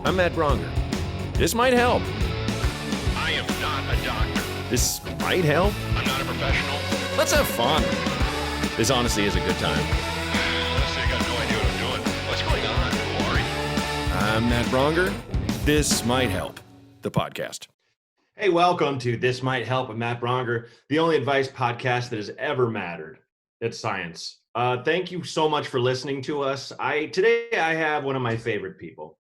I'm Matt Bronger. This might help. I am not a doctor. This might help. I'm not a professional. Let's have fun. This honestly is a good time. Honestly, I got no idea what I'm doing. What's going on? Who are you? I'm Matt Bronger. This might help. The podcast. Hey, welcome to This Might Help with Matt Bronger, the only advice podcast that has ever mattered. It's science. Thank you so much for listening to us. Today I have one of my favorite people,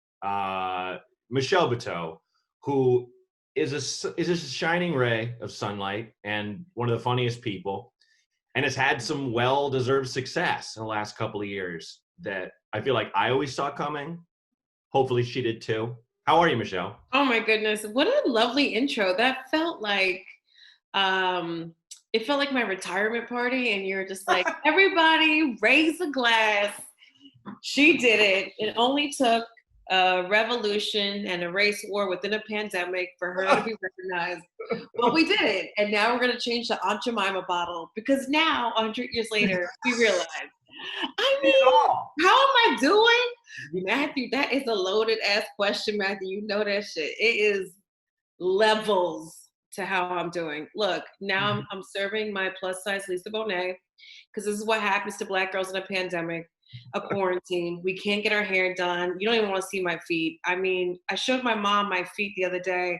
Michele Buteau, who is a shining ray of sunlight and one of the funniest people, and has had some well-deserved success in the last couple of years that I feel like I always saw coming. Hopefully she did too. How are you, Michele? Oh my goodness, what a lovely intro. That felt like it felt like my retirement party, and you're just like, everybody raise a glass. She did it. It only took a revolution and a race war within a pandemic for her to be recognized. Well, we did it. And now we're going to change the Aunt Jemima bottle, because now, 100 years later, we realize, I mean, how am I doing? Matthew, that is a loaded ass question, Matthew. You know that shit. It is levels to how I'm doing. Look, now I'm serving my plus size Lisa Bonet, because this is what happens to Black girls in a pandemic, a quarantine. We can't get our hair done. You don't even want to see my feet. I mean, I showed my mom my feet the other day,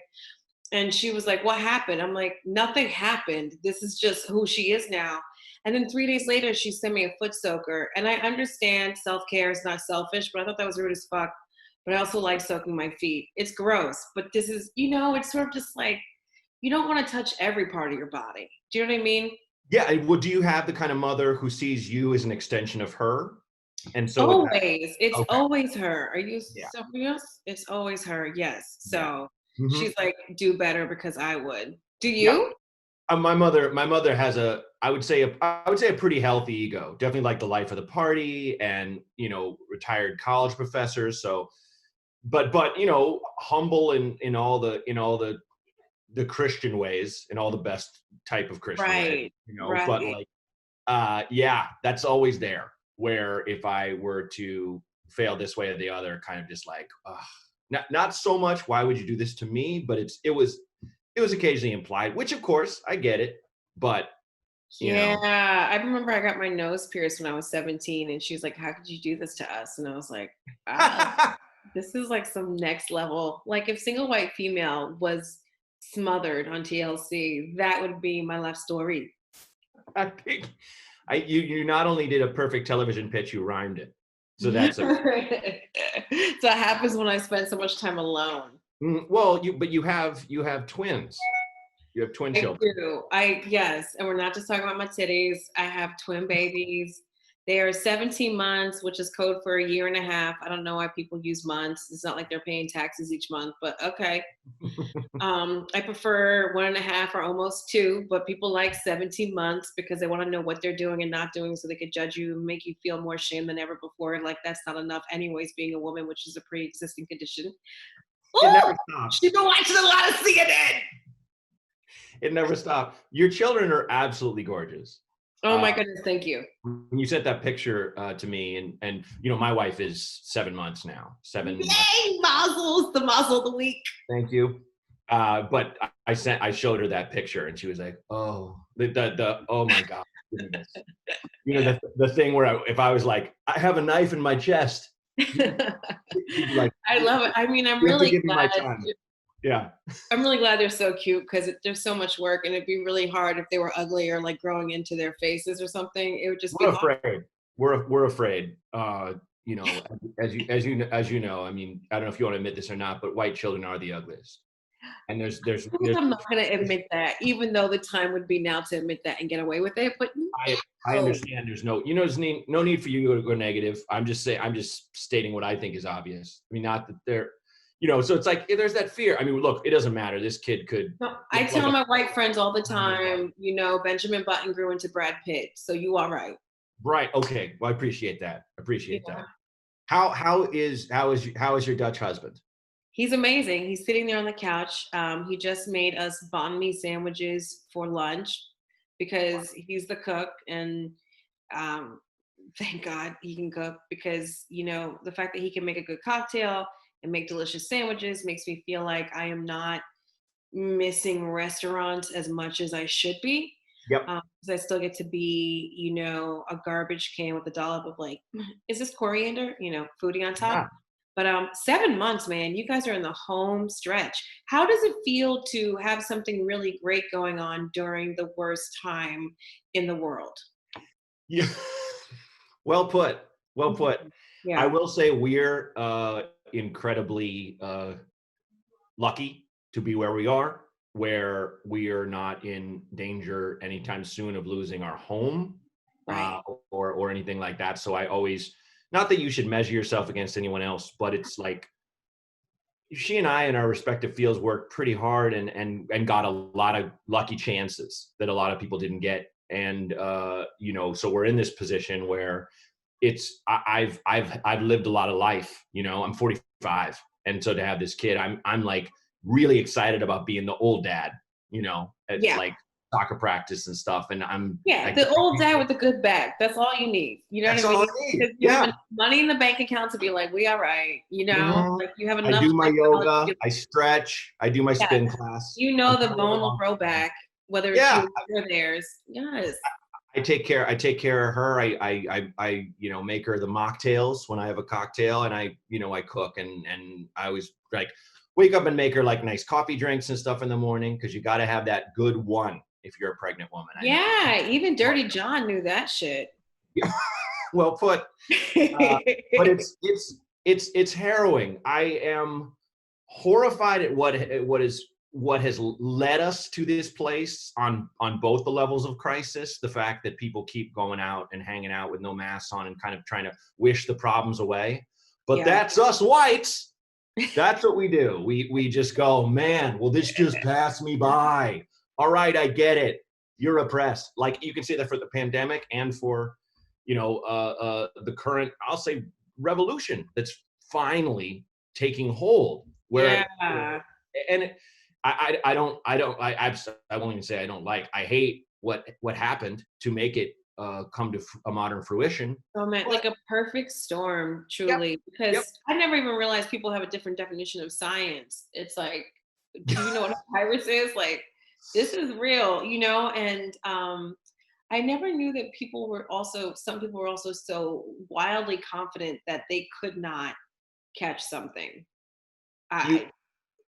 and she was like, what happened? I'm like, nothing happened. This is just who she is now. And then 3 days later, she sent me a foot soaker. And I understand self-care is not selfish, but I thought that was rude as fuck. But I also like soaking my feet. It's gross, but this is, it's sort of just like, you don't want to touch every part of your body. Do you know what I mean? Yeah. Well, do you have the kind of mother who sees you as an extension of her? And so Always. It's okay. always her. Are you Yeah. serious? It's always her. Yes. So Mhm. she's like, do better because I would. Do you? My mother has I would say a pretty healthy ego. Definitely like the life of the party, and retired college professors. So, but humble in all the Christian ways, in all the best type of Christian ways. Right. But like, yeah, that's always there. Where if I were to fail this way or the other, kind of just like, not so much, why would you do this to me? But it was occasionally implied, which of course I get it, but I remember I got my nose pierced when I was 17, and she was like, how could you do this to us? And I was like, this is like some next level. Like, if Single White Female was smothered on TLC, that would be my life story. I think you not only did a perfect television pitch, you rhymed it. So that's so it happens when I spend so much time alone. Well, you have twins. You have twin children. I do. Yes, and we're not just talking about my titties. I have twin babies. They are 17 months, which is code for a year and a half. I don't know why people use months. It's not like they're paying taxes each month, but okay. I prefer 1.5 or almost 2, but people like 17 months because they want to know what they're doing and not doing, so they could judge you and make you feel more shame than ever before. Like, that's not enough anyways, being a woman, which is a pre-existing condition. It never stops. She's been watching a lot of CNN. It never stopped. Your children are absolutely gorgeous. Oh my goodness, thank you. When you sent that picture to me, and my wife is 7 months now. 7 months. Yay, mazel's the mazel of the week. Thank you. But I showed her that picture, and she was like, oh, the oh my God. The thing where if I was like, I have a knife in my chest. Like, I love it. I mean, I'm really glad. Yeah. I'm really glad they're so cute, because there's so much work, and it'd be really hard if they were ugly or like growing into their faces or something. It would just be afraid. We're afraid. As you know, I mean, I don't know if you want to admit this or not, but white children are the ugliest. And there's I'm not going to admit that, even though the time would be now to admit that and get away with it. But I understand. There's no need for you to go negative. I'm just stating what I think is obvious. I mean, not that they're, so it's like, there's that fear. I mean, look, it doesn't matter. This kid could. No, I tell my white friends all the time, Benjamin Button grew into Brad Pitt. So you are right. Right. Okay. Well, I appreciate that. That. How is your Dutch husband? He's amazing. He's sitting there on the couch. He just made us banh mi sandwiches for lunch because he's the cook, and thank God he can cook, because the fact that he can make a good cocktail, and make delicious sandwiches, makes me feel like I am not missing restaurants as much as I should be. Yep. 'Cause I still get to be, a garbage can with a dollop of like, is this coriander? Foodie on top. Yeah. But 7 months, man, you guys are in the home stretch. How does it feel to have something really great going on during the worst time in the world? Yeah. Well put. Well put. I Yeah, will say we're incredibly lucky to be where we are, where we are not in danger anytime soon of losing our home right. or anything like that. So I always, not that you should measure yourself against anyone else, but it's like she and I in our respective fields worked pretty hard and got a lot of lucky chances that a lot of people didn't get. And so we're in this position where I've lived a lot of life. I'm 45, and so to have this kid, I'm like really excited about being the old dad. At Yeah. like soccer practice and stuff, and Yeah, the old dad with the good back. That's all you need. You know that's what I all mean? I need. Because you have Yeah. enough money in the bank account to be like, we all right. Mhm. Like you have I enough. do my like, yoga. I stretch. I do my yeah, spin class. I'm the kind of bone will a- grow back, whether it's Yeah. you or theirs. Yes. I take care of her. I make her the mocktails when I have a cocktail, and I cook, and I always like wake up and make her like nice coffee drinks and stuff in the morning, because you got to have that good one if you're a pregnant woman. I know. Yeah, even Dirty John knew that shit. Yeah. Well put. But it's harrowing. I am horrified at what has led us to this place on both the levels of crisis. The fact that people keep going out and hanging out with no masks on and kind of trying to wish the problems away. But Yeah. that's us whites. That's what we do. We just go, man, well, this just passed me by. All right, I get it. You're oppressed. Like you can say that for the pandemic and for the current, I'll say, revolution that's finally taking hold. Where Yeah. and it, I won't even say I don't like. I hate what happened to make it come to a modern fruition. Oh man, like a perfect storm, Yep, truly. yep. Because I never even realized people have a different definition of science. It's like, do you know what a virus is? Like, this is real, And I never knew that some people were also so wildly confident that they could not catch something. You I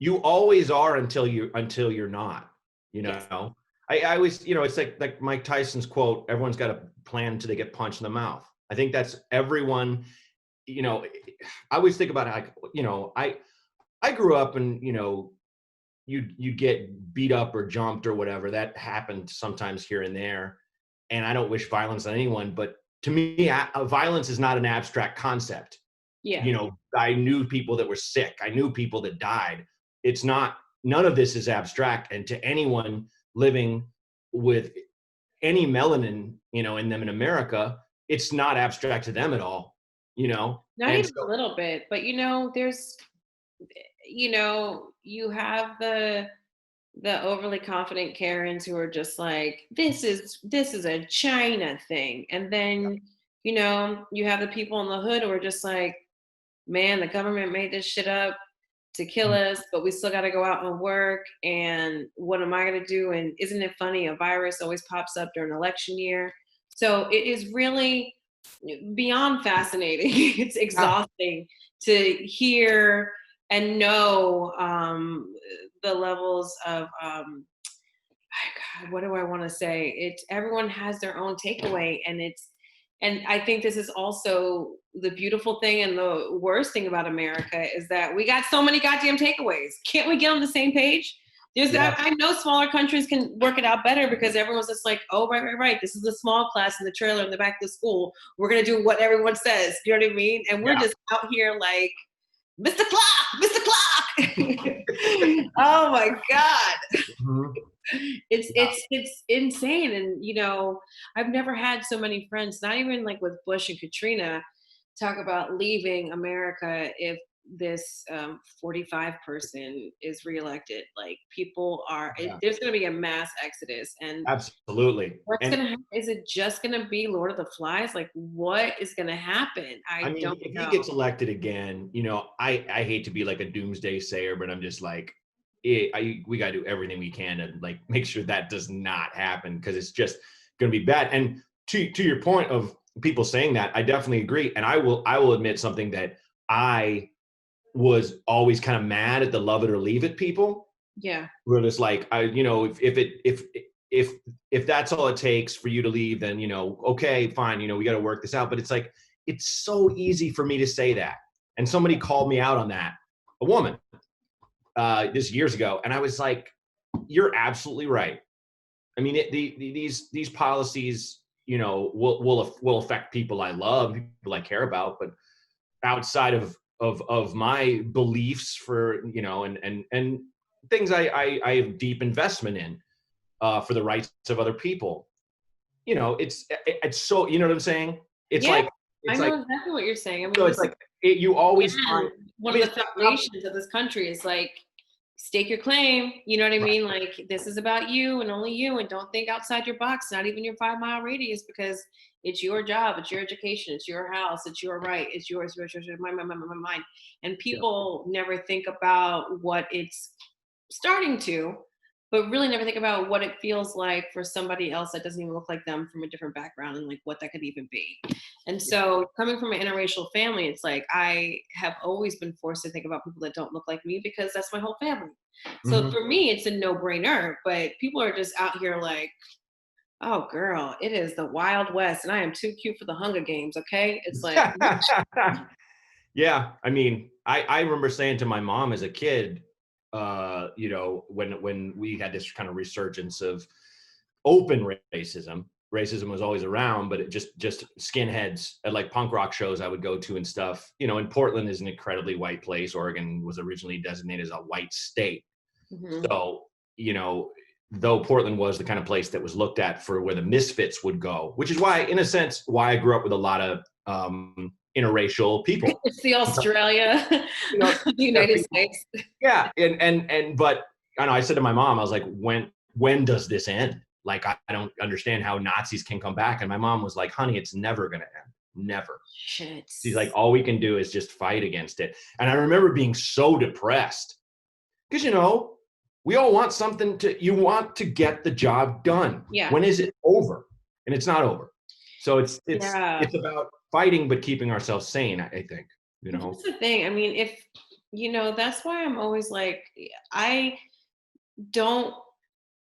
you always are until you're not. You Yes. know. I always, it's like Mike Tyson's quote: "Everyone's got a plan until they get punched in the mouth." I think that's everyone. I always think about it like, I grew up and you get beat up or jumped or whatever. That happened sometimes here and there, and I don't wish violence on anyone. But to me, violence is not an abstract concept. Yeah. I knew people that were sick. I knew people that died. It's not, none of this is abstract. And to anyone living with any melanin, in them in America, it's not abstract to them at all, Not And even a so, little bit, but there's you have the overly confident Karens who are just like, this is a China thing. And then, you have the people in the hood who are just like, man, the government made this shit up to kill us, but we still got to go out and work. And what am I going to do? And isn't it funny? A virus always pops up during election year. So it is really beyond fascinating. It's yeah. exhausting to hear and know the levels of God, what do I want to say? It's everyone has their own takeaway, and I think this is also the beautiful thing and the worst thing about America is that we got so many goddamn takeaways. Can't we get on the same page? Yeah. I know smaller countries can work it out better because everyone's just like, oh, right. This is the small class in the trailer in the back of the school. We're going to do what everyone says. You know what I mean? And we're just out here like, Mr. Clock, Mr. Clock. Oh my God. Mhm. It's insane. And I've never had so many friends, not even like with Bush and Katrina, talk about leaving America if this 45 person is reelected, like people are, Yeah. there's going to be a mass exodus. And Absolutely. what's And going to happen? Is it just going to be Lord of the Flies? Like, what is going to happen? I I mean, don't if he know. gets elected again, I hate to be like a doomsday sayer, but I'm just like, we got to do everything we can to like make sure that does not happen, because it's just going to be bad. And to your point of people saying that, I definitely agree. And I will admit something, that I was always kind of mad at the love it or leave it people. Yeah. Where it's like, if that's all it takes for you to leave, then okay, fine, we got to work this out. But it's like, it's so easy for me to say that. And somebody called me out on that, a woman, this years ago, and I was like, you're absolutely right. I mean, these policies, will affect people I love, people I care about, but outside of my beliefs for and things I have deep investment in, for the rights of other people. It's so, you know what I'm saying? It's Yeah, like, I it's like, know exactly what you're saying. I mean, so it's like, you always find, again, one I mean, of the foundations of this country is like, stake your claim. You know what I mean? Like, this is about you and only you, and don't think outside your box, not even your 5-mile radius, because it's your job, it's your education, it's your house, it's your right, it's yours, mine. And people never think about what it's starting to, but really never think about what it feels like for somebody else that doesn't even look like them, from a different background, and like what that could even be. And so coming from an interracial family, it's like I have always been forced to think about people that don't look like me, because that's my whole family. So Mhm. for me, it's a no-brainer, but people are just out here like, oh girl, it is the Wild West and I am too cute for the Hunger Games. Okay. It's like, Yeah, I mean, I remember saying to my mom as a kid, when we had this kind of resurgence of open racism. Racism was always around, but it just skinheads at like punk rock shows I would go to and stuff. And Portland is an incredibly white place. Oregon was originally designated as a white state. mhm. So, though Portland was the kind of place that was looked at for where the misfits would go, which is why, in a sense, why I grew up with a lot of interracial people. It's the Australia, You know, the United States. yeah, but I know I said to my mom, I was like, when does this end? Like, I don't understand how Nazis can come back. And my mom was like, honey, it's never going to end. Never. Shit. She's like, all we can do is just fight against it. And I remember being so depressed because, we all want you want to get the job done. Yeah. When is it over? And it's not over. So it's Yeah. about fighting, but keeping ourselves sane, I think, That's the thing. I mean, if, that's why I'm always like, I don't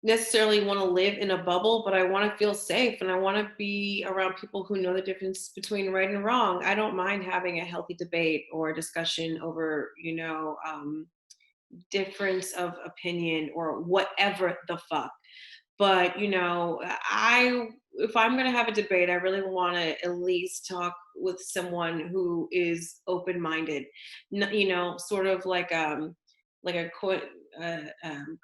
necessarily want to live in a bubble, but I want to feel safe and I want to be around people who know the difference between right and wrong. I don't mind having a healthy debate or a discussion over, difference of opinion or whatever the fuck. But, if I'm going to have a debate, I really want to at least talk with someone who is open-minded, sort of like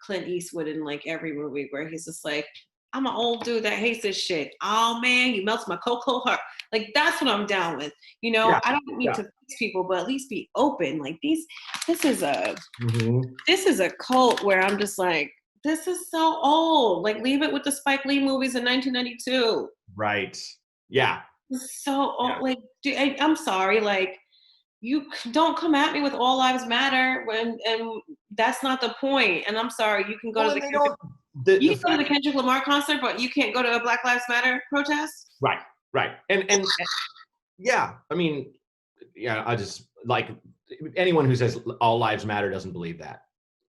Clint Eastwood in like every movie where he's just like, I'm an old dude that hates this shit. Oh man, you melts my cocoa heart. Like that's what I'm down with. Yeah, I don't need to fix people, but at least be open. Like this is a Mhm. this is a cult where I'm just like, this is so old. Like leave it with the Spike Lee movies in 1992. Right. Yeah. It's so old. Yeah. Like, I'm sorry. Like, you don't come at me with all lives matter and that's not the point. And I'm sorry, you can go Well, to and they don't. The you can go to fact, the Kendrick Lamar concert, but you can't go to a Black Lives Matter protest. right, and yeah, I mean, yeah, I just like anyone who says all lives matter doesn't believe that.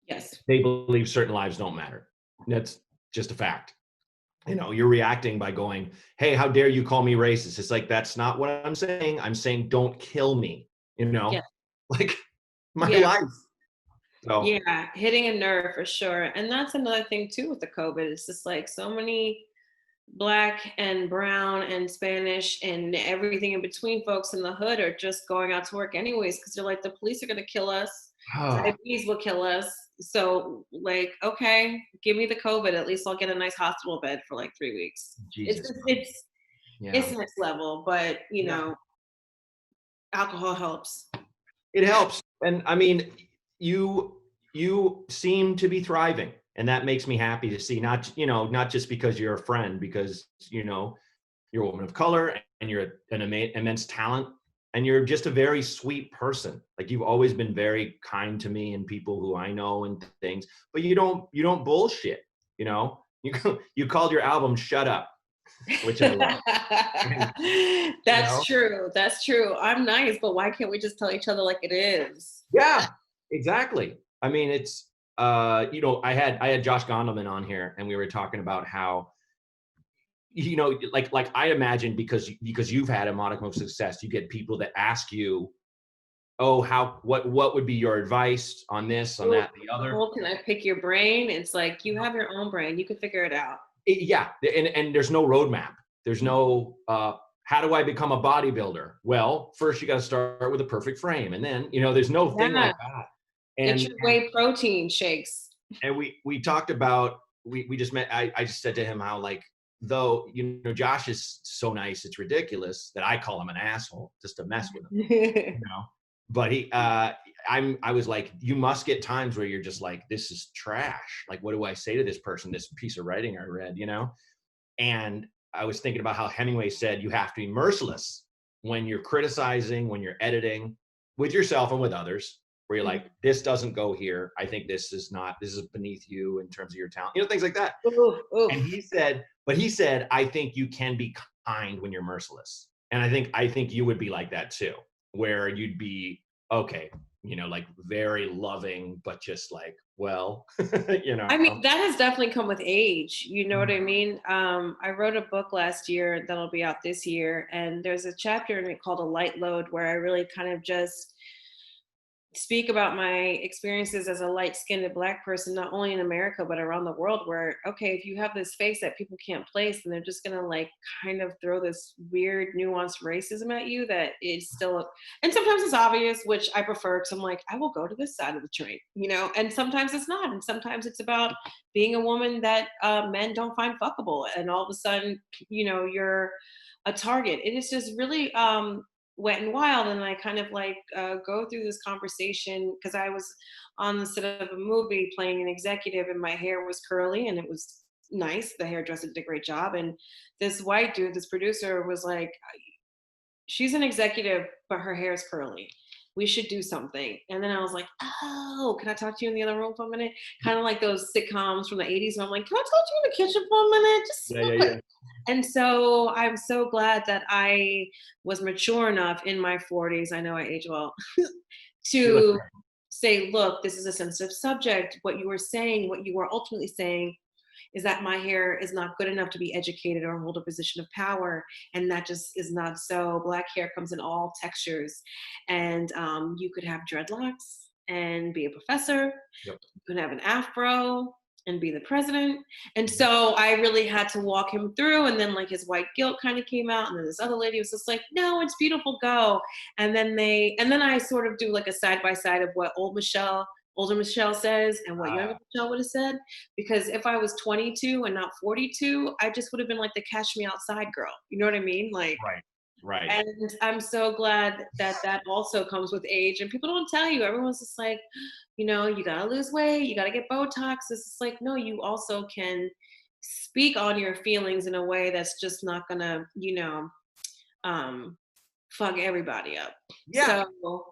Yes. They believe certain lives don't matter. That's just a fact. You're reacting by going, hey, how dare you call me racist? It's like, that's not what I'm saying. I'm saying, don't kill me, Yeah. like my Yeah. life. So, Yeah, hitting a nerve for sure. And that's another thing too with the COVID. It's just like so many Black and brown and Spanish and everything in between folks in the hood are just going out to work anyways because they're like, the police are going to kill us. Diabetes will kill us. So, like, okay, give me the COVID. At least I'll get a nice hospital bed for like 3 weeks. Jesus. It's next level, but Yeah. alcohol helps. It helps. And I mean, you seem to be thriving, and that makes me happy to see. Not just because you're a friend, because you're a woman of color and you're an immense talent, and you're just a very sweet person. Like, you've always been very kind to me and people who I know and things. But you don't bullshit. You called your album "Shut Up," which I love. And, you That's know, true. That's true. I'm nice, but why can't we just tell each other like it is? yeah, exactly. I mean, it's I had Josh Gondelman on here, and we were talking about how, like I imagine, because you've had a modicum of success, you get people that ask you, oh, what would be your advice on this, on that, the other. Oh, can I pick your brain? It's like you have your own brain. You can figure it out. Yeah, and there's no roadmap. There's no how do I become a bodybuilder? Well, first you got to start with a perfect frame, and then there's no thing Yeah. like that. Get And your whey protein shakes. and we talked about, we just met. I just said to him how, like, though Josh is so nice, it's ridiculous that I call him an asshole just to mess with him. But I was like, you must get times where you're just like, this is trash. Like, what do I say to this person? This piece of writing I read, And I was thinking about how Hemingway said you have to be merciless when you're criticizing, when you're editing, with yourself and with others, where you're like, this doesn't go here. I think this is beneath you in terms of your talent, things like that. Oof, oof. And he said, I think you can be kind when you're merciless. And I think you would be like that too, where you'd be, okay, like very loving, but just like, well, I mean, that has definitely come with age. You know what I Mhm. mean? I wrote a book last year that'll be out this year, and there's a chapter in it called A Light Load, where I really kind of just speak about my experiences as a light-skinned Black person, not only in America but around the world, where, okay, if you have this face that people can't place, and they're just gonna like kind of throw this weird nuanced racism at you that is still, and sometimes it's obvious, which I prefer, because I'm like, I will go to this side of the train, and sometimes it's not, and sometimes it's about being a woman that men don't find fuckable, and all of a sudden you're a target. It is just really wet and wild, and I kind of like go through this conversation because I was on the set of a movie playing an executive, and my hair was curly and it was nice. The hairdresser did a great job, and this white dude, this producer, was like, she's an executive but her hair is curly, we should do something. And then I was like, oh, can I talk to you in the other room for a minute? Kind of like those sitcoms from the 80s where I'm like, can I talk to you in the kitchen for a minute, just Yeah, real yeah, quick? yeah. And so I'm so glad that I was mature enough in my 40s, I know I age well, You look to great. say, look, this is a sensitive subject. What you were saying, what you were ultimately saying, is that my hair is not good enough to be educated or hold a position of power. And that just is not so. Black hair comes in all textures. And you could have dreadlocks and be a professor. Yep. You could have an afro and be the president. And so I really had to walk him through. And then like his white guilt kind of came out. And then this other lady was just like, no, it's beautiful, go. And then I sort of do like a side by side of what older Michelle says and what younger Michelle would have said. Because if I was 22 and not 42, I just would have been like the Catch Me Outside girl. You know what I mean? Like, Right. Right. and I'm so glad that that also comes with age. And people don't tell you. Everyone's just like, you gotta lose weight, you gotta get Botox. It's just like, no, you also can speak on your feelings in a way that's just not gonna, um, fuck everybody up. Yeah. So,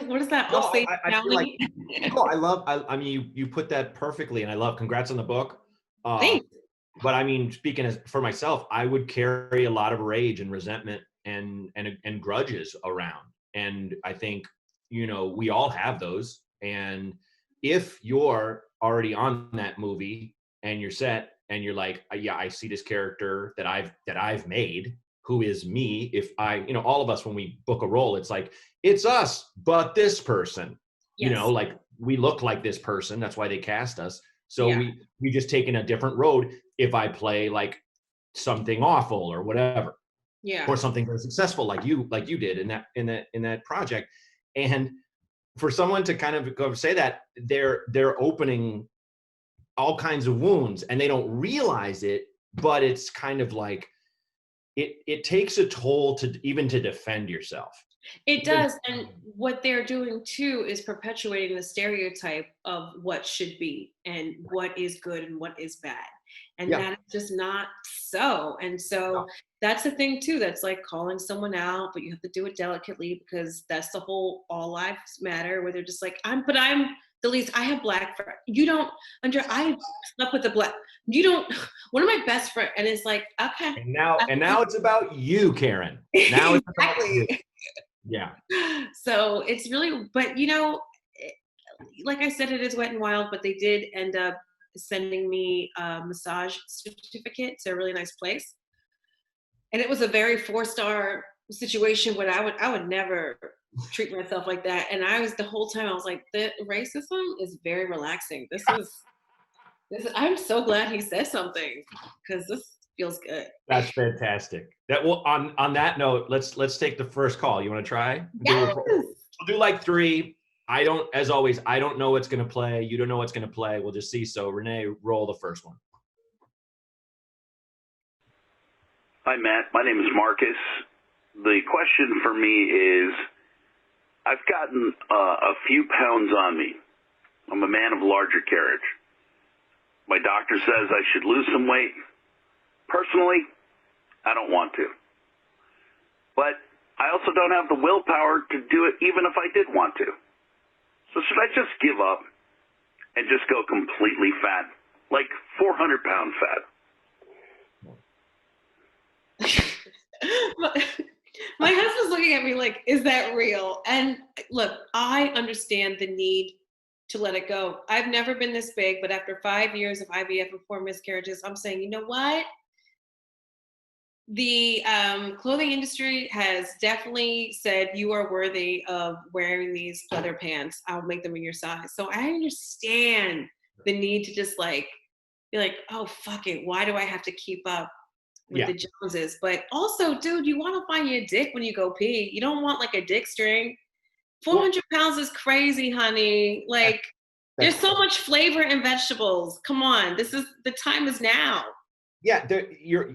what is that? No, All State I feel like, County? no, I mean, you put that perfectly, and I love, congrats on the book. Thanks. But I mean, speaking as for myself, I would carry a lot of rage and resentment and grudges around. And I think, we all have those. And if you're already on that movie and you're set and you're like, yeah, I see this character that I've made, who is me. If all of us, when we book a role, it's like, it's us, but this person, Yes. like we look like this person. That's why they cast us. So Yeah. we just taken a different road if I play like something awful or whatever, Yeah. or something very successful like you did in that project. And for someone to kind of go say that, they're opening all kinds of wounds and they don't realize it, but it's kind of like it takes a toll to even to defend yourself. It does. And what they're doing too is perpetuating the stereotype of what should be and what is good and what is bad. And Yeah. that is just not so. And so that's the thing too. That's like calling someone out, but you have to do it delicately because that's the whole all lives matter where they're just like, I'm the least, I have black friends. You don't I slept with a black, you don't, one of my best friends, and it's like, okay. And now it's about you, Karen. Now it's about you. Exactly. Yeah. So it's really, but like I said, it is Wet and Wild, but they did end up sending me a massage certificate to a really nice place. And it was a very 4-star situation where I would never treat myself like that. And the whole time I was like, the racism is very relaxing. I'm so glad he said something because this feels good. That's fantastic. That will on that note, let's take the first call. You want to try? Yes. We'll do like 3. As always, I don't know what's going to play. You don't know what's going to play. We'll just see. So Renee, roll the first one. Hi, Matt. My name is Marcus. The question for me is, I've gotten a few pounds on me. I'm a man of larger carriage. My doctor says I should lose some weight. Personally, I don't want to. But I also don't have the willpower to do it even if I did want to. So should I just give up and just go completely fat? Like 400-pound fat? My husband's looking at me like, is that real? And look, I understand the need to let it go. I've never been this big, but after 5 years of IVF and 4 miscarriages, I'm saying, you know what? The clothing industry has definitely said you are worthy of wearing these leather pants. I'll make them in your size. So I understand the need to just like be like, oh, fuck it. Why do I have to keep up with the Joneses? But also, dude, you want to find your dick when you go pee. You don't want like a dick string. 400 pounds is crazy, honey. Like, there's so much flavor in vegetables. Come on, the time is now. Yeah,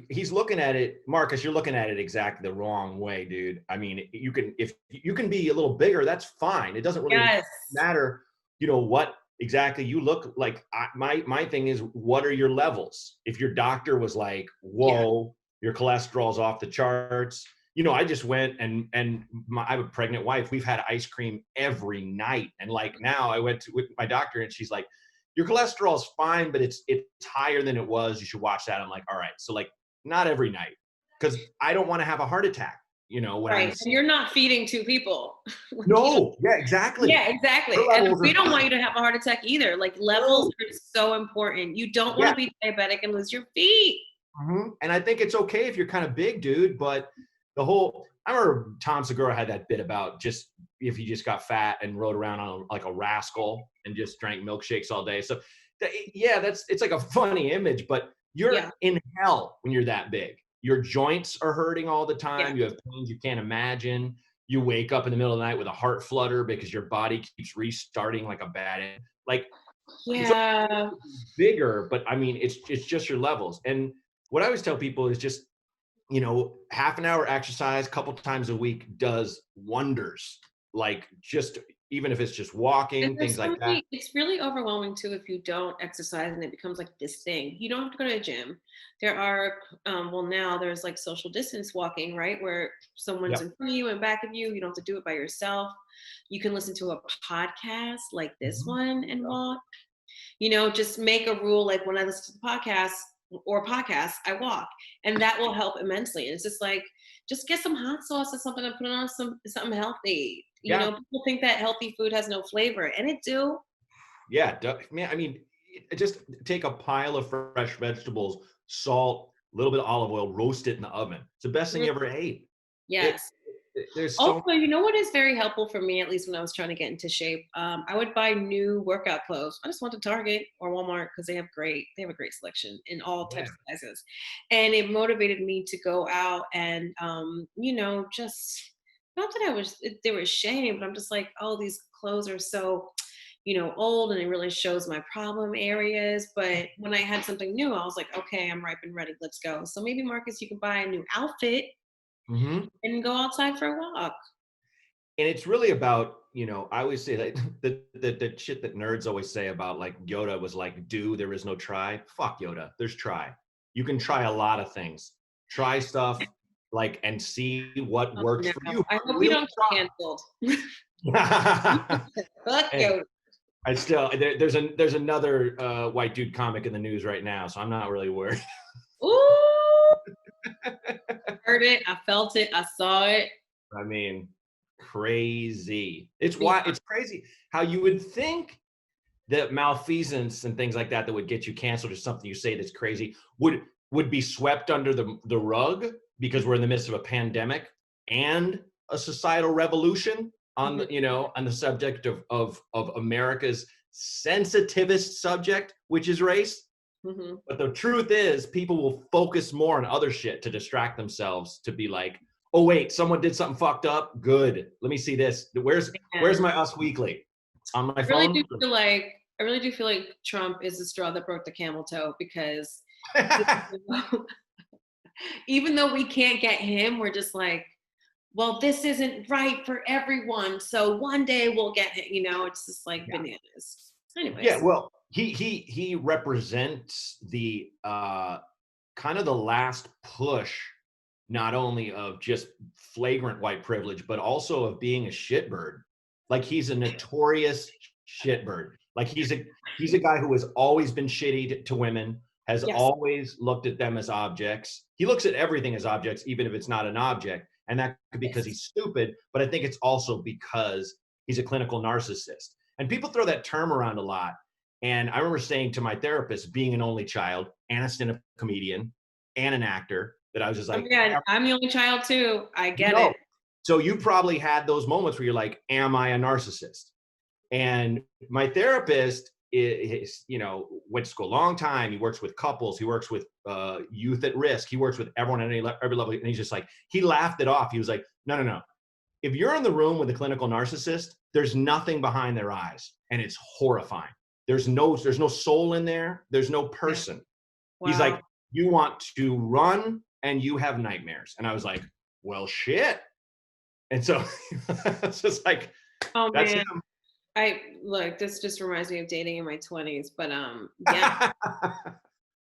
he's looking at it, Marcus. You're looking at it exactly the wrong way, dude. I mean, if you can be a little bigger, that's fine. It doesn't really matter, what exactly you look like. My thing is, what are your levels? If your doctor was like, whoa, your cholesterol's off the charts. I just went and I have a pregnant wife. We've had ice cream every night. And like now I went with my doctor and she's like, your cholesterol's fine, but it's higher than it was. You should watch that. I'm like, all right. So like not every night because I don't want to have a heart attack, when right. And you're not feeding 2 people. No. Yeah, exactly. Yeah, exactly. And we don't want you to have a heart attack either. Like levels are so important. You don't want to be diabetic and lose your feet. Mm-hmm. And I think it's okay if you're kind of big, dude, but I remember Tom Segura had that bit about just if he just got fat and rode around on like a rascal and just drank milkshakes all day. So it's like a funny image, but you're in hell when you're that big. Your joints are hurting all the time. Yeah. You have pains you can't imagine. You wake up in the middle of the night with a heart flutter because your body keeps restarting like a bad end. Like, it's bigger, but I mean, it's just your levels. And what I always tell people is just, half an hour exercise, couple times a week does wonders. Like just, even if it's just walking, things like that. It's really overwhelming too if you don't exercise and it becomes like this thing. You don't have to go to a gym. There are, now there's like social distance walking, right? Where someone's in front of you and back of you. You don't have to do it by yourself. You can listen to a podcast like this one and walk. Just make a rule like when I listen to the podcast, I walk, and that will help immensely. And it's just like, just get some hot sauce or something and put on something healthy. People think that healthy food has no flavor, and it do. Yeah, man. I mean, just take a pile of fresh vegetables, salt, a little bit of olive oil, roast it in the oven. It's the best thing you ever ate. Yes. There's also, what is very helpful for me, at least when I was trying to get into shape, I would buy new workout clothes. I just went to Target or Walmart because they have a great selection in all types of sizes. And it motivated me to go out and, just, not that they were ashamed, but I'm just like, oh, these clothes are so, old and it really shows my problem areas. But when I had something new, I was like, okay, I'm ripe and ready. Let's go. So maybe Marcus, you can buy a new outfit. Mm-hmm. And go outside for a walk. And it's really about, you know, I always say that the shit that nerds always say about like Yoda was like, do, there is no try. Fuck Yoda. There's try. You can try a lot of things. Try stuff like and see what Oh, works no. for you. I hope you Really don't get canceled. try. Fuck Hey, Yoda. I still there's another white dude comic in the news right now, so I'm not really worried. Ooh, heard it. I felt it. I saw it. I mean, crazy. It's why it's crazy how you would think that malfeasance and things like that that would get you canceled or something you say that's crazy would be swept under the rug because we're in the midst of a pandemic and a societal revolution on the, you know, on the subject of America's sensitivist subject, which is race. Mm-hmm. But the truth is, people will focus more on other shit to distract themselves to be like, oh wait, someone did something fucked up. Good. Let me see this. Where's my Us Weekly? On my phone? I really do feel like Trump is the straw that broke the camel toe because even though we can't get him, we're just like, well, this isn't right for everyone. So one day we'll get him, you know, it's just like bananas. Anyways. Yeah, well, he represents the kind of the last push, not only of just flagrant white privilege, but also of being a shitbird. Like he's a notorious shitbird. Like he's a guy who has always been shitty to women, has always looked at them as objects. He looks at everything as objects, even if it's not an object. And that could be because he's stupid, but I think it's also because he's a clinical narcissist. And people throw that term around a lot. And I remember saying to my therapist, being an only child and a stand-up comedian and an actor, that I was just like, yeah, I'm the only child too. I get it. So you probably had those moments where you're like, am I a narcissist? And my therapist is, you know, went to school a long time. He works with couples. He works with youth at risk. He works with everyone at every level. And he's just like, he laughed it off. He was like, no. If you're in the room with a clinical narcissist, there's nothing behind their eyes. And it's horrifying. There's no soul in there. There's no person. Wow. He's like, you want to run and you have nightmares. And I was like, well, shit. And so it's just like, oh that's man. him. This just reminds me of dating in my 20s, but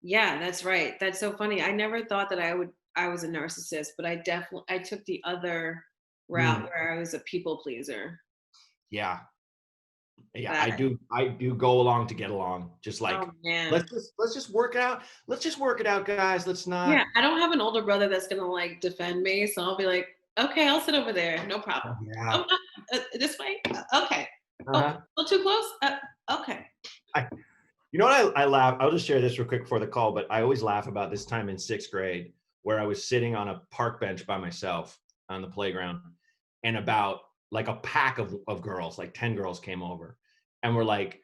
yeah, that's right. That's so funny. I never thought that I was a narcissist, but I took the other route where I was a people pleaser. Yeah, I do go along to get along. Just like, let's just work it out. Let's just work it out, guys. Let's not. Yeah, I don't have an older brother that's gonna like defend me, so I'll be like, okay, I'll sit over there, no problem. Yeah. This way, okay. Oh, too close? Okay. You know what I laugh? I'll just share this real quick before the call, but I always laugh about this time in 6th grade where I was sitting on a park bench by myself on the playground, and about like a pack of girls, like 10 girls came over and were like,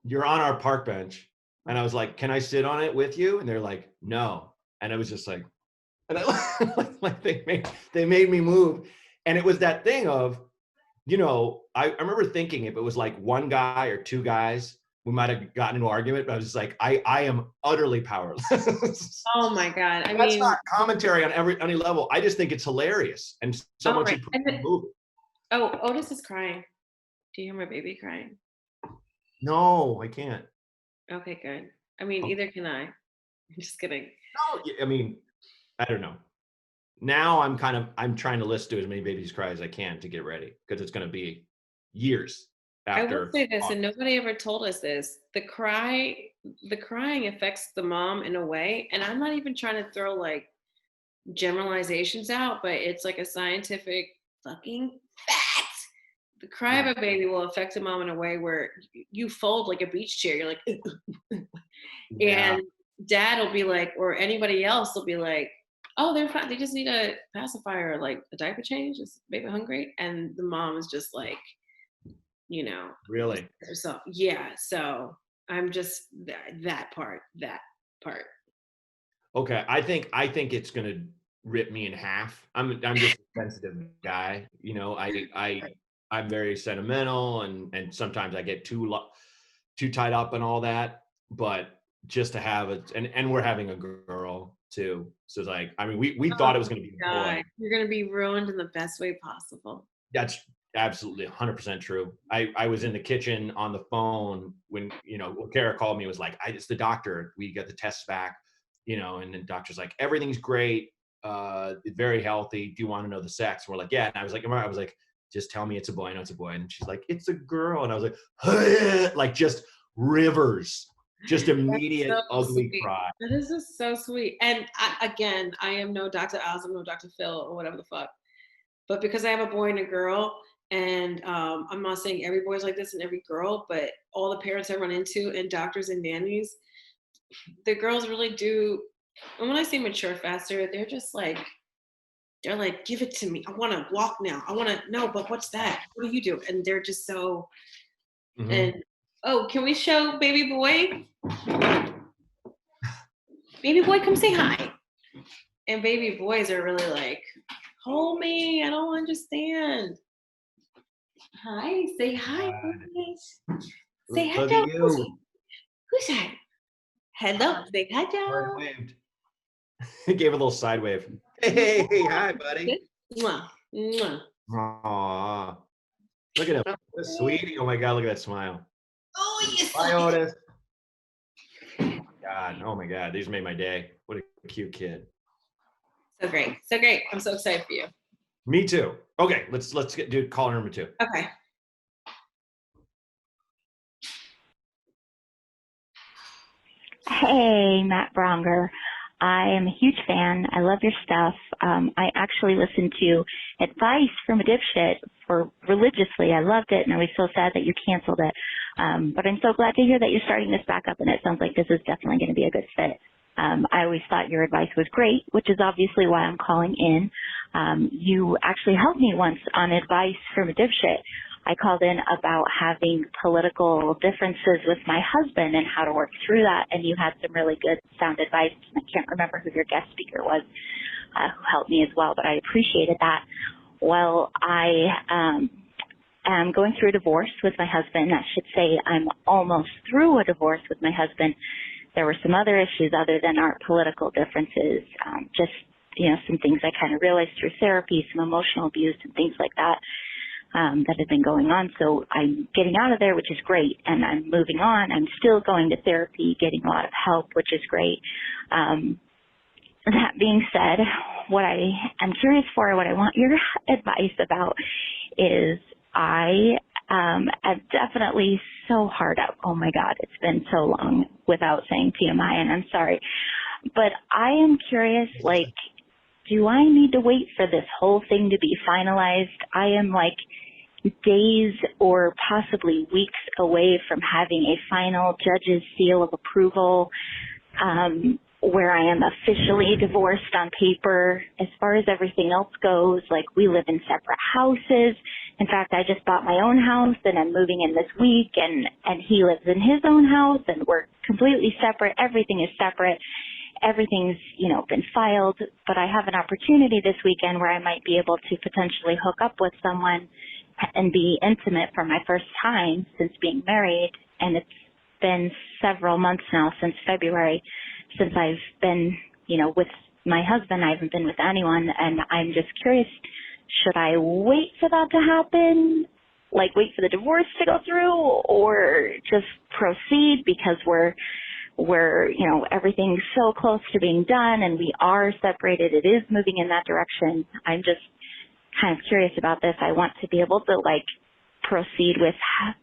you're on our park bench. And I was like, can I sit on it with you? And they're like, no. And I was just like, and I like they made me move. And it was that thing of, you know, I remember thinking if it was like one guy or two guys, we might have gotten into an argument, but I was just like, I am utterly powerless. Oh my God. That's not commentary on any level. I just think it's hilarious. And someone should put the movie. Oh, Otis is crying. Do you hear my baby crying? No, I can't. Okay, good. I mean, either can I. I'm just kidding. No, I mean, I don't know. Now I'm trying to listen to as many babies cry as I can to get ready, because it's going to be years after. I will say this, and nobody ever told us this. The crying affects the mom in a way, and I'm not even trying to throw like generalizations out, but it's like a scientific fucking fact. The cry of a baby will affect the mom in a way where you fold like a beach chair. You're like, and dad will be like, or anybody else will be like, oh, they're fine. They just need a pacifier, like a diaper change. Is baby hungry? And the mom is just like, you know. Really? So yeah. So I'm just that part. Okay, I think it's gonna rip me in half. I'm just a sensitive guy. You know, I'm very sentimental, and sometimes I get too tied up and all that. But just to have it, and we're having a girl too. So it's like, I mean, we thought it was going to be a boy. You're going to be ruined in the best way possible. That's absolutely 100% true. I was in the kitchen on the phone when, Kara called me, was like, it's the doctor. We got the tests back, and the doctor's like, everything's great. Very healthy. Do you want to know the sex? And we're like, yeah. And I was like, just tell me it's a boy. I know it's a boy. And she's like, it's a girl. And I was like, like just rivers, just immediate so ugly sweet. cry. That is just so sweet. And I am no Dr. Oz, I'm no Dr. Phil or whatever the fuck. But because I have a boy and a girl, and I'm not saying every boy's like this and every girl, but all the parents I run into and doctors and nannies, the girls really do. And when I say mature faster, they're like, give it to me. I want to walk now. I want to, no, but what's that? What do you do? And they're just so, and oh, can we show baby boy? Baby boy, come say hi. And baby boys are really like, hold me, I don't understand. Hi, say hi, boys. Say hi, Look dog. at you. Who's that? Hello, say hi, dog. Waved. Gave a little side wave. Hey, hi, buddy. Mwah, mwah. Aww. Look at him. What a sweetie. Oh my God, look at that smile. Oh, yes. Bye, Otis. God, oh my God, these made my day. What a cute kid. So great, so great. I'm so excited for you. Me too. Okay, let's do caller number 2. Okay. Hey, Matt Bronger. I am a huge fan. I love your stuff. I actually listened to Advice from a Dipshit religiously. I loved it, and I was so sad that you canceled it. But I'm so glad to hear that you're starting this back up, and it sounds like this is definitely going to be a good fit. I always thought your advice was great, which is obviously why I'm calling in. You actually helped me once on Advice from a Dipshit. I called in about having political differences with my husband and how to work through that, and you had some really good sound advice. I can't remember who your guest speaker was who helped me as well, but I appreciated that. Well, I am going through a divorce with my husband. I should say I'm almost through a divorce with my husband. There were some other issues other than our political differences, just, some things I kind of realized through therapy, some emotional abuse and things like that. That had been going on. So I'm getting out of there, which is great. And I'm moving on. I'm still going to therapy, getting a lot of help, which is great. That being said, what I am curious for, what I want your advice about is I am definitely so hard up. Oh my God, it's been so long without saying TMI, and I'm sorry. But I am curious, do I need to wait for this whole thing to be finalized? I am days or possibly weeks away from having a final judge's seal of approval, where I am officially divorced on paper. As far as everything else goes, we live in separate houses. In fact, I just bought my own house and I'm moving in this week, and he lives in his own house, and we're completely separate. Everything is separate. Everything's, been filed, but I have an opportunity this weekend where I might be able to potentially hook up with someone and be intimate for my first time since being married. And it's been several months now, since February, since I've been, with my husband. I haven't been with anyone, and I'm just curious, should I wait for that to happen? Wait for the divorce to go through, or just proceed because we're everything's so close to being done and we are separated. It is moving in that direction. I'm just kind of curious about this. I want to be able to proceed with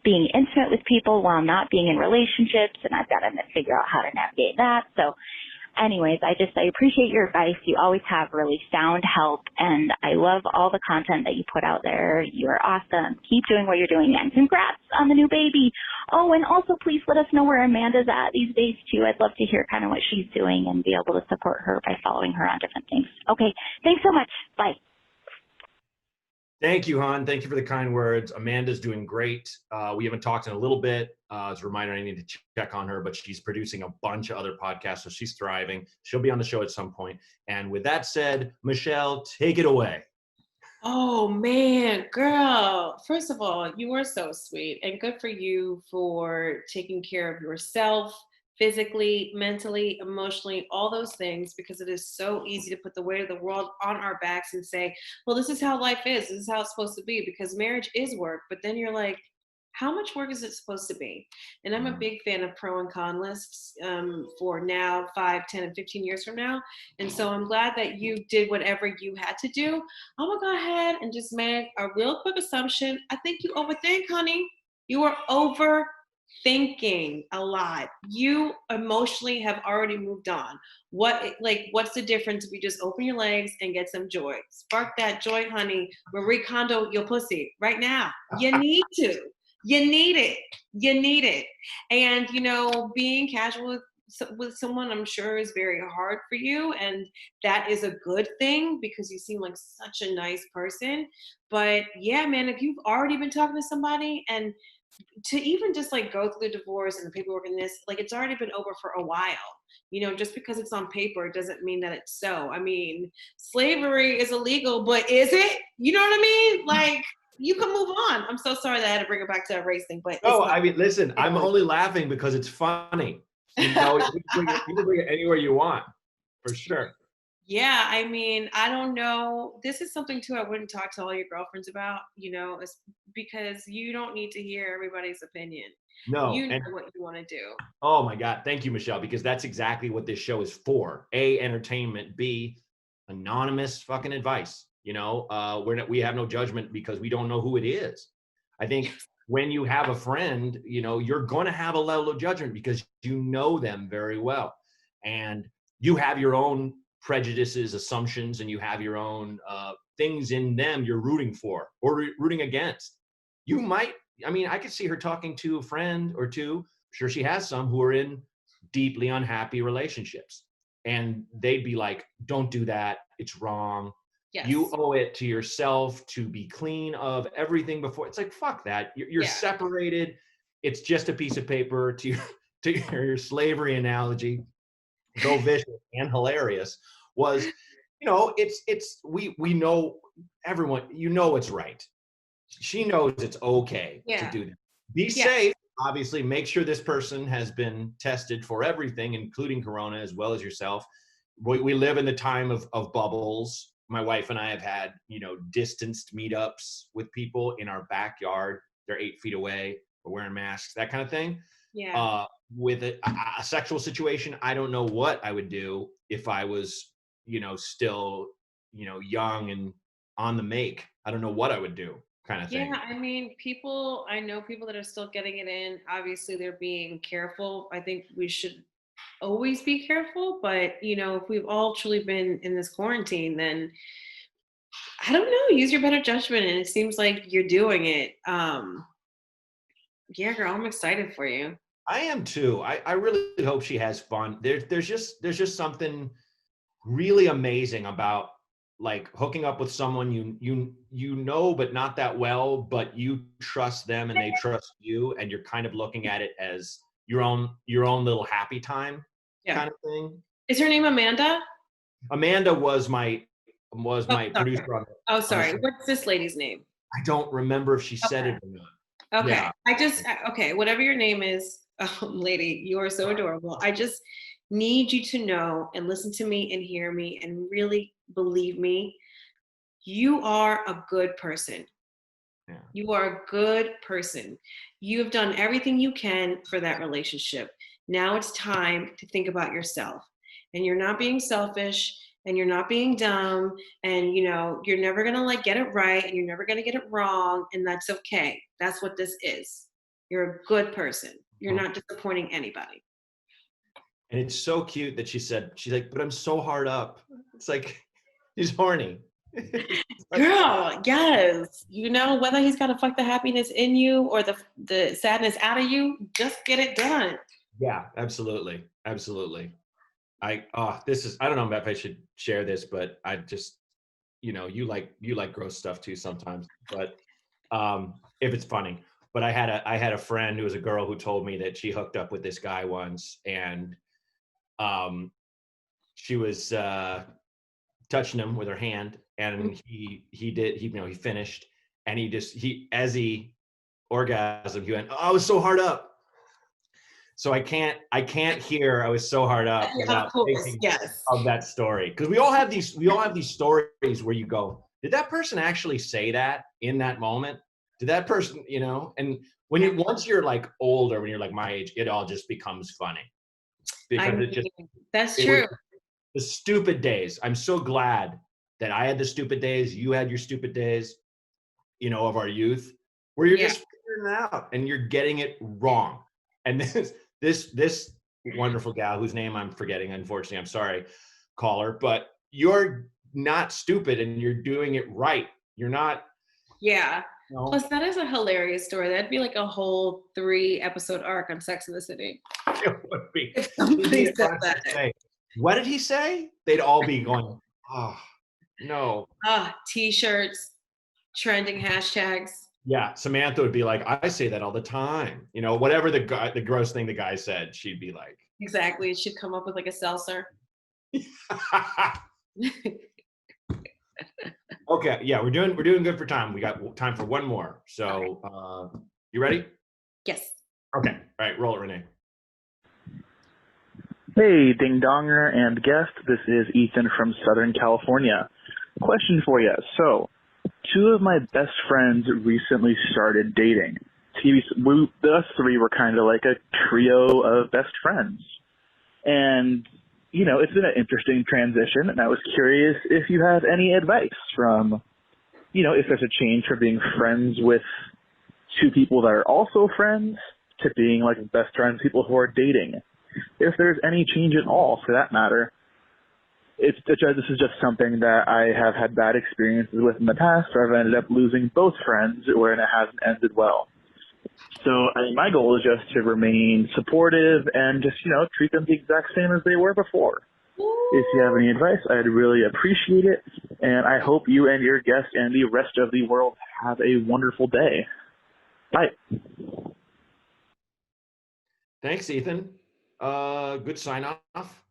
being intimate with people while not being in relationships, and I've got to figure out how to navigate that. So anyways, I appreciate your advice. You always have really sound help, and I love all the content that you put out there. You are awesome. Keep doing what you're doing, and congrats on the new baby. Oh, and also please let us know where Amanda's at these days too. I'd love to hear kind of what she's doing and be able to support her by following her on different things. Okay, thanks so much. Bye. Thank you, hon. Thank you for the kind words. Amanda's doing great. We haven't talked in a little bit. As a reminder, I need to check on her, but she's producing a bunch of other podcasts, so she's thriving. She'll be on the show at some point. And with that said, Michele, take it away. Oh man, girl. First of all, you are so sweet, and good for you for taking care of yourself, physically, mentally, emotionally, all those things, because it is so easy to put the weight of the world on our backs and say, well, this is how life is. This is how it's supposed to be, because marriage is work. But then you're like, how much work is it supposed to be? And I'm a big fan of pro and con lists for now, 5, 10, and 15 years from now. And so I'm glad that you did whatever you had to do. I'm going to go ahead and just make a real quick assumption. I think you overthink, honey. You are overthinking a lot. You emotionally have already moved on. What's the difference if you just open your legs and get some joy? Spark that joy, honey. Marie Kondo your pussy right now. You need to. You need it. You need it. And, being casual with someone, I'm sure, is very hard for you. And that is a good thing, because you seem like such a nice person. But yeah, man, if you've already been talking to somebody, and to even just like go through the divorce and the paperwork and this, like, it's already been over for a while. Just because it's on paper doesn't mean that it's so. I mean, slavery is illegal, but is it? You know what I mean? Like, you can move on. I'm so sorry that I had to bring it back to that race thing, but No, I mean, listen, I'm only laughing because it's funny. You can bring it anywhere you want, for sure. Yeah, I mean, I don't know. This is something too I wouldn't talk to all your girlfriends about, because you don't need to hear everybody's opinion. No, You know and what you want to do. oh my God, thank you, Michele, because that's exactly what this show is for. A, entertainment. B, anonymous fucking advice. We have no judgment because we don't know who it is. I think when you have a friend, you're going to have a level of judgment because you know them very well, and you have your own prejudices, assumptions, and you have your own things in them you're rooting for or rooting against. I could see her talking to a friend or two. I'm sure she has some who are in deeply unhappy relationships, and they'd be like, don't do that. It's wrong. Yes. You owe it to yourself to be clean of everything before. It's like, fuck that. You're separated. It's just a piece of paper, to your slavery analogy, though vicious and hilarious, was, we know everyone, it's right. She knows it's okay to do that. Be safe. Obviously, make sure this person has been tested for everything, including corona, as well as yourself. We live in the time of bubbles. My wife and I have had, distanced meetups with people in our backyard. They're 8 feet away. We're wearing masks, that kind of thing. Yeah. With a sexual situation, I don't know what I would do if I was, still, young and on the make. I don't know what I would do, kind of thing. Yeah, I mean, I know people that are still getting it in. Obviously, they're being careful. I think we should always be careful, but if we've all truly been in this quarantine, then I don't know, use your better judgment, and it seems like you're doing it. Yeah, girl, I'm excited for you. I am too. I really hope she has fun. There's just something really amazing about, like, hooking up with someone but not that well, but you trust them and they trust you, and you're kind of looking at it as your own little happy time kind of thing. Is her name Amanda? Amanda was my producer on it. Oh, sorry. What's this lady's name? I don't remember if she said it or not. Okay. Yeah. Whatever your name is, lady, you are so adorable. I just need you to know and listen to me and hear me and really believe me. You are a good person. Yeah. You are a good person. You have done everything you can for that relationship. Now it's time to think about yourself. And you're not being selfish, and you're not being dumb, and you're never gonna get it right, and you're never gonna get it wrong, and that's okay. That's what this is. You're a good person. You're not disappointing anybody. And it's so cute that she's like, but I'm so hard up. It's like, he's horny. Girl, yes. Whether he's got to fuck the happiness in you or the sadness out of you, just get it done. Yeah, absolutely. Absolutely. I don't know if I should share this, but I just, you like gross stuff too sometimes, but if it's funny. But I had a friend who was a girl who told me that she hooked up with this guy once, and she was touching him with her hand, and he finished, and as he orgasmed, he went, "Oh, I was so hard up." So I can't hear. I was so hard up Of without course, thinking yes. of that story. Because we all have these stories where you go, did that person actually say that in that moment? Did that person, and once you're like older, when you're like my age, it all just becomes funny. I Because mean, that's it was true. the stupid days. I'm so glad that I had the stupid days, you had your stupid days, of our youth, where you're Yeah. just figuring it out and you're getting it wrong. And this wonderful gal whose name I'm forgetting, unfortunately, I'm sorry, caller, but you're not stupid and you're doing it right. You're not. Yeah. No. Plus, that is a hilarious story. That'd be like a whole 3-episode arc on Sex and the City. It would be. If somebody He'd said have that. to say, what did he say? They'd all be going, oh, no. T-shirts, trending hashtags. Yeah, Samantha would be like, I say that all the time. Whatever the gross thing the guy said, she'd be like. Exactly. It should come up with like a seltzer. Okay, yeah, we're doing good for time. We got time for one more. So, you ready? Yes. Okay. All right, roll it, Renee. Hey, Ding Donger and guest. This is Ethan from Southern California. Question for you. So, 2 of my best friends recently started dating. Us 3 were kind of like a trio of best friends. And, it's been an interesting transition, and I was curious if you have any advice from, if there's a change from being friends with 2 people that are also friends to being like best friends, people who are dating. If there's any change at all, for that matter. This is just something that I have had bad experiences with in the past, where I've ended up losing both friends, wherein it hasn't ended well. So my goal is just to remain supportive and just, treat them the exact same as they were before. If you have any advice, I'd really appreciate it. And I hope you and your guest and the rest of the world have a wonderful day. Bye. Thanks, Ethan. Good sign off.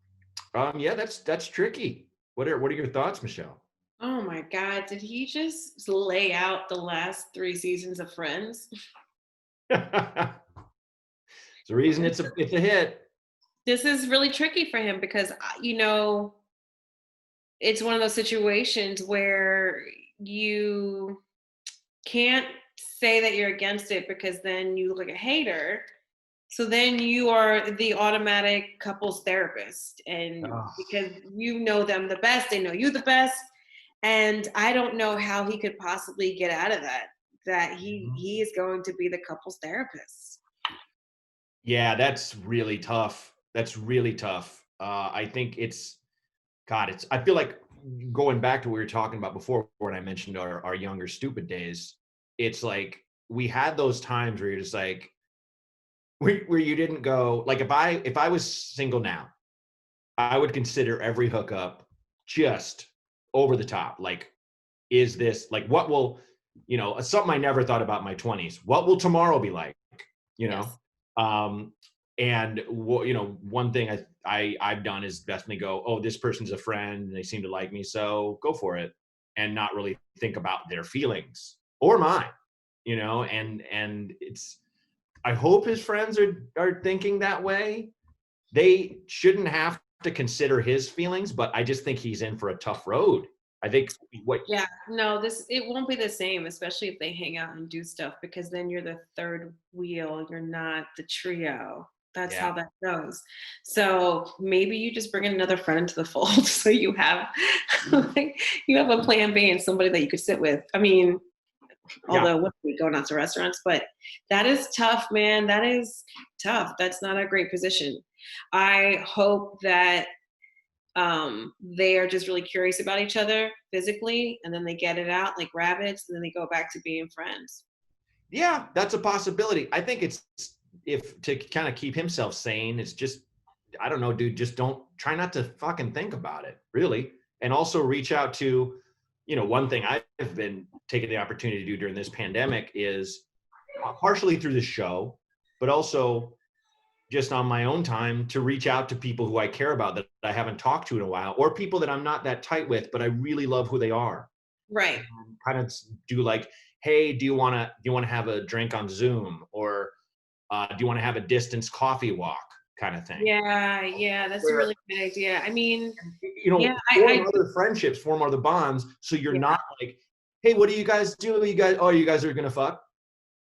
Yeah, that's tricky. What are your thoughts, Michele? Oh my God. Did he just lay out the last 3 seasons of Friends? It's the reason it's a hit. This is really tricky for him because, it's one of those situations where you can't say that you're against it because then you look like a hater. So then you are the automatic couples therapist. And because you know them the best, they know you the best. And I don't know how he could possibly get out of that he is going to be the couples therapist. Yeah, that's really tough. I think I feel like going back to what we were talking about before when I mentioned our younger stupid days, it's like we had those times where you're just like, where you didn't go, like if I was single now, I would consider every hookup just over the top. Like, is this like, what will, something I never thought about in my 20s, what will tomorrow be like, Yes. And one thing I've done is definitely go, oh, this person's a friend and they seem to like me, so go for it, and not really think about their feelings or mine, and it's, I hope his friends are thinking that way. They shouldn't have to consider his feelings, but I just think he's in for a tough road. I think Yeah, no, it won't be the same, especially if they hang out and do stuff, because then you're the third wheel, you're not the trio. That's how that goes. So maybe you just bring another friend into the fold so you have you have a plan B and somebody that you could sit with. I mean, although what we going out to restaurants, but that is tough, man. That is tough. That's not a great position. I hope that they are just really curious about each other physically, and then they get it out like rabbits, and then they go back to being friends. Yeah, that's a possibility. I think it's, if to kind of keep himself sane, it's just, I don't know, dude, just try not to fucking think about it, really. And also reach out to, one thing I've been taking the opportunity to do during this pandemic is partially through the show, but also just on my own time to reach out to people who I care about that I haven't talked to in a while, or people that I'm not that tight with, but I really love who they are. Right. And kind of do like, hey, do you want to have a drink on Zoom? Or Do you want to have a distance coffee walk kind of thing? Yeah, that's a really good idea. I mean, Form I other friendships, form other bonds, so you're yeah. not like, hey, what do you guys do? You guys are gonna fuck?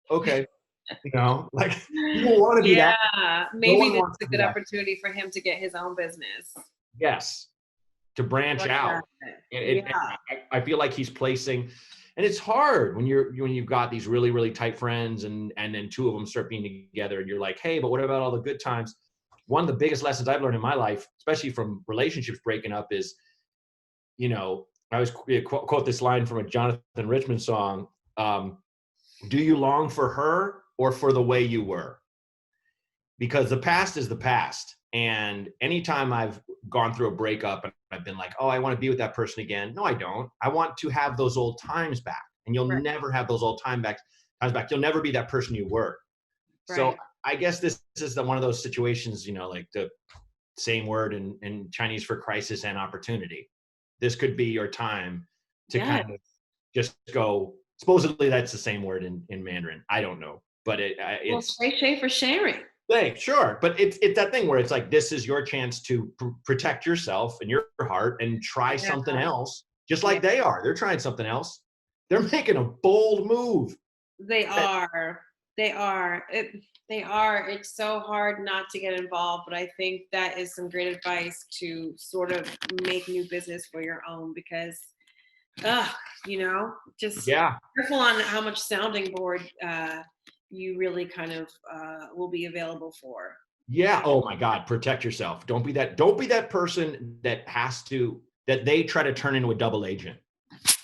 Okay. Like you don't want to be that. Yeah, No maybe one this wants is to a be good that. opportunity for him to get his own business. Yes, to branch out. And I feel like he's placing, and it's hard when you've got these really, really tight friends and then two of them start being together and you're like, hey, but what about all the good times? One of the biggest lessons I've learned in my life, especially from relationships breaking up, is, I always quote this line from a Jonathan Richman song. Do you long for her or for the way you were? Because the past is the past. And anytime I've gone through a breakup and I've been like, oh, I want to be with that person again. No, I don't. I want to have those old times back. And you'll never have those old times back. You'll never be that person you were. Right. So I guess this is one of those situations, like the same word in Chinese for crisis and opportunity. This could be your time to kind of just go. Supposedly that's the same word in Mandarin. I don't know, but it's shay for sharing. Hey, sure, but it's that thing where it's like, this is your chance to protect yourself and your heart and try something else, just like they are. They're trying something else. They're making a bold move. They are. They are. It's so hard not to get involved, but I think that is some great advice to sort of make new business for your own, because, just careful on how much sounding board you really kind of will be available for. Yeah. Oh my God. Protect yourself. Don't be that person that they try to turn into a double agent.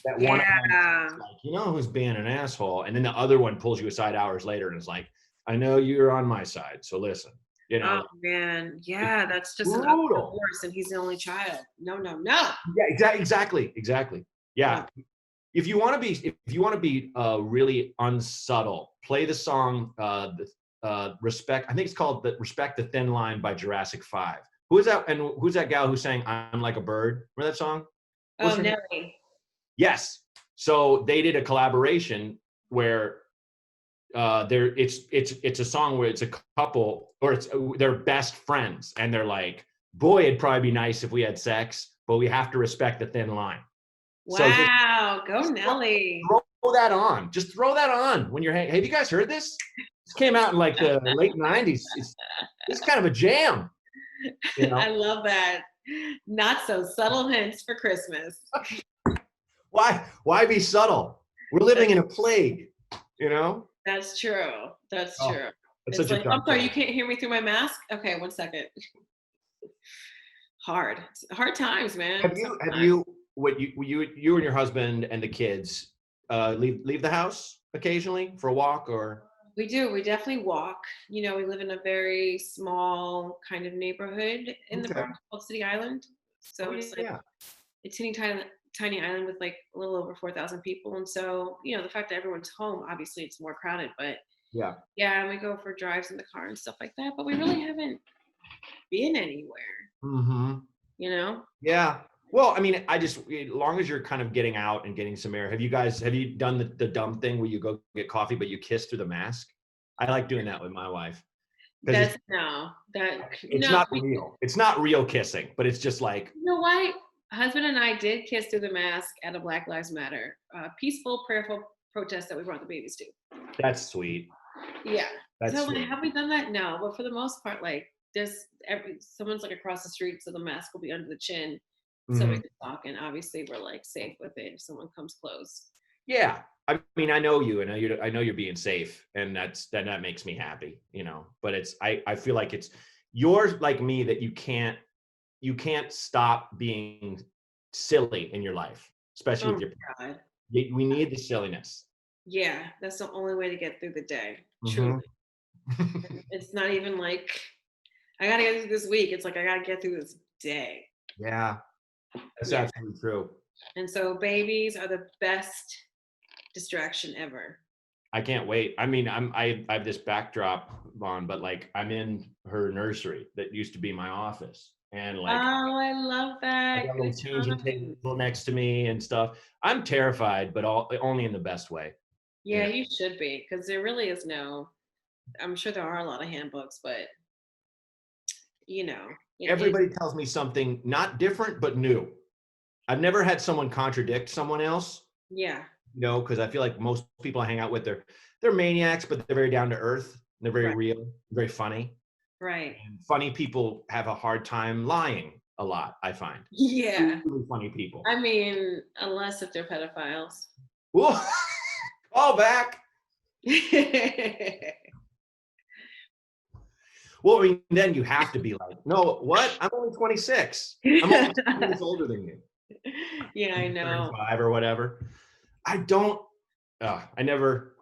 That one like, who's being an asshole. And then the other one pulls you aside hours later and is like, I know you're on my side, so listen. Oh man. Yeah. That's just brutal. an ugly divorce and he's the only child. No. Yeah, exactly. Yeah. If you want to be really unsubtle, play the song Respect. I think it's called Respect the Thin Line by Jurassic 5. Who is that? And who's that gal who's saying I'm like a bird? Remember that song? Nelly. Yes. So they did a collaboration where it's a song where it's a couple, or they're best friends, and they're like, boy, it'd probably be nice if we had sex, but we have to respect the thin line. Wow, go Nelly. Throw that on. Just throw that on when you're have you guys heard this? This came out in like the late 90s. It's kind of a jam. I love that. Not so subtle hints for Christmas. Why be subtle? We're living in a plague, That's true. That's true. It's like, I'm sorry, thing. you can't hear me through my mask? Okay, 1 second. Hard times, man. Have you you and your husband and the kids leave the house occasionally for a walk, or? We do. We definitely walk. We live in a very small kind of neighborhood in the Bronx called City Island. So it's like a tiny island with like a little over 4,000 people. And so, the fact that everyone's home, obviously it's more crowded, but and we go for drives in the car and stuff like that. But we really haven't been anywhere. Mm-hmm. Yeah. Well, I mean, as long as you're kind of getting out and getting some air. Have you done the dumb thing where you go get coffee, but you kiss through the mask? I like doing that with my wife. It's not real. It's not real kissing, but it's just like. You know what? Husband and I did kiss through the mask at a Black Lives Matter peaceful, prayerful protest that we brought the babies to. That's sweet. Yeah. That's sweet. Have we done that? No, but for the most part, like someone's like across the street, so the mask will be under the chin. So we can talk, and obviously we're like safe with it if someone comes close. Yeah, I mean, I know you, and I know you're being safe, and that makes me happy, But I feel like you're like me, that you can't stop being silly in your life, especially with your God. We need the silliness. Yeah, that's the only way to get through the day. Truly, it's not even like I gotta get through this week. It's like I gotta get through this day. Yeah. That's absolutely true. And so babies are the best distraction ever. I can't wait. I mean, I have this backdrop on, but like I'm in her nursery that used to be my office, and like, oh, I love that. I got a little changing table next to me and stuff. I'm terrified, but only in the best way. Yeah, you should be, because there really is no I'm sure there are a lot of handbooks, but you know, Everybody tells me something not different, but new. I've never had someone contradict someone else, yeah, because I feel like most people I hang out with, they're maniacs, but they're very down to earth. They're very right, real, very funny. right. And funny people have a hard time lying a lot, I find. Yeah. Really funny people. I mean, unless if they're pedophiles. Whoa. Call back. Well, I mean, then you have to be like, no, what? I'm only 26. I'm only 2 years older than you. Yeah, I know. 35 or whatever. I never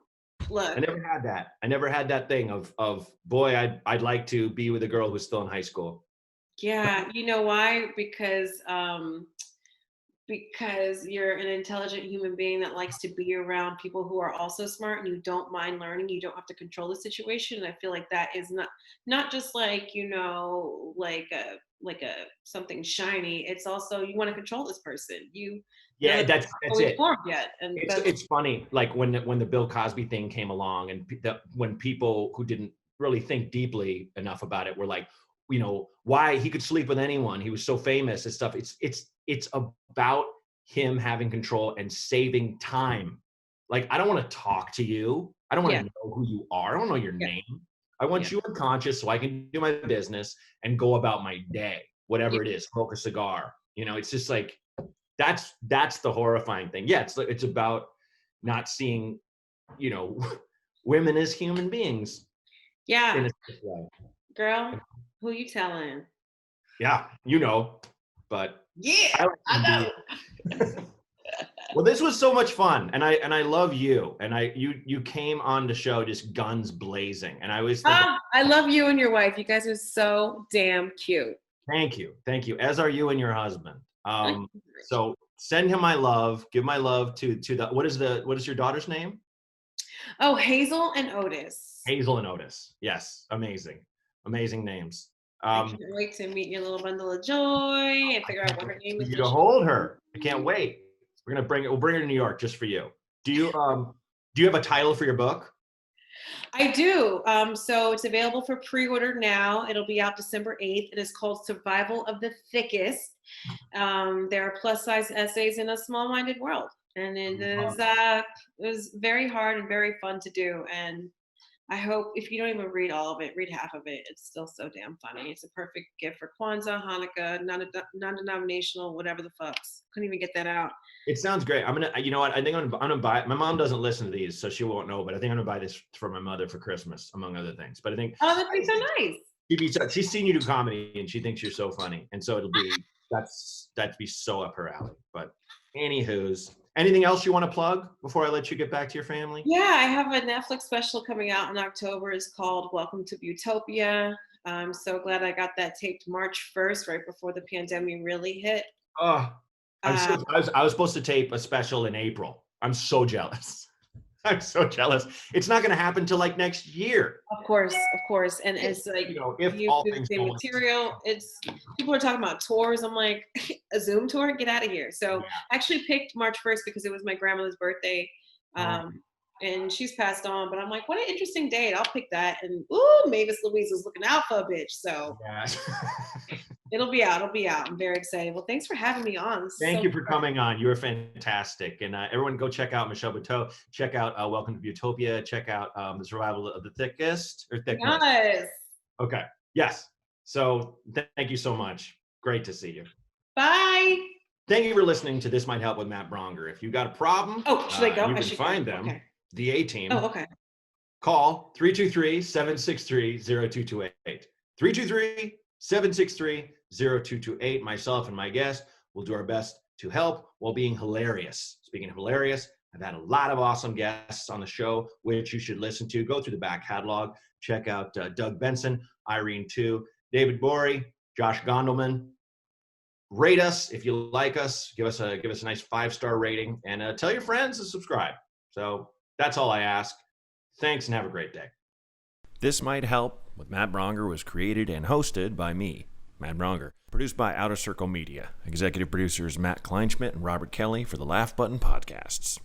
Look, had that. I never had that thing of boy, I'd like to be with a girl who's still in high school. yeah, you know why? Because you're an intelligent human being that likes to be around people who are also smart, and you don't mind learning. You don't have to control the situation. And I feel like that is not just like, like a something shiny. It's also, you want to control this person. Yeah, that's it. Formed yet, and It's funny, like when the Bill Cosby thing came along, and when people who didn't really think deeply enough about it were like, why he could sleep with anyone, he was so famous and stuff. It's about him having control and saving time. Like, I don't want to talk to you. I don't want to know who you are. I don't know your name. I want you unconscious so I can do my business and go about my day, whatever it is, smoke a cigar. It's just like, that's the horrifying thing. Yeah, it's about not seeing, women as human beings. Yeah. In a sick way. Girl, who you telling? Yeah, but yeah, I know. Well, this was so much fun, and I love you, and you came on the show just guns blazing, and I always think I love you and your wife. You guys are so damn cute. Thank you, as are you and your husband. So send him my love. Give my love to the what is your daughter's name? Oh, Hazel and Otis. Hazel and Otis. Yes, amazing names. I can't wait to meet your little bundle of joy and figure out what her name is. You to hold her. I can't wait. We'll bring her to New York just for you. Do you have a title for your book? I do. So it's available for pre-order now. It'll be out December 8th. It is called Survival of the Thickest. There are plus-size essays in a small-minded world. And it was very hard and very fun to do. And I hope if you don't even read all of it, read half of it. It's still so damn funny. It's a perfect gift for Kwanzaa, Hanukkah, non-denominational, whatever the fucks. Couldn't even get that out. It sounds great. You know what? I think I'm gonna buy it. My mom doesn't listen to these, so she won't know. But I think I'm gonna buy this for my mother for Christmas, among other things. But I think that'd be so nice. She's seen you do comedy, and she thinks you're so funny, and so that'd be so up her alley. But anywho's. Anything else you want to plug before I let you get back to your family? Yeah, I have a Netflix special coming out in October. It's called Welcome to Utopia. I'm so glad I got that taped March 1st, right before the pandemic really hit. Oh, I was supposed to tape a special in April. I'm so jealous. I'm so jealous. It's not going to happen till like next year. Of course. And it's like, if all things the material, people are talking about tours. I'm like, a Zoom tour? Get out of here. So I actually picked March 1st because it was my grandmother's birthday. And she's passed on, but I'm like, what an interesting date. I'll pick that. And Mavis Louise is looking out for a bitch. So it'll be out. I'm very excited. Well, thanks for having me on. Thank you for coming on. You were fantastic. And everyone go check out Michele Buteau. Check out Welcome to Utopia. Check out The Survival of the Thickest. Yes. Okay. Yes. So thank you so much. Great to see you. Bye. Thank you for listening to This Might Help with Matt Bronger. If you got a problem, should I go? You can find them. Okay. The A-Team. Oh, okay. Call 323-763-0228. 323-763-0228. Myself and my guest will do our best to help while being hilarious. Speaking of hilarious, I've had a lot of awesome guests on the show, which you should listen to. Go through the back catalog. Check out Doug Benson, Irene Tu, David Borey, Josh Gondelman. Rate us if you like us. Give us a nice 5-star rating, and tell your friends to subscribe. So that's all I ask. Thanks and have a great day. This Might Help with Matt Bronger was created and hosted by me, Matt Bronger. Produced by Outer Circle Media. Executive producers Matt Kleinschmidt and Robert Kelly for the Laugh Button Podcasts.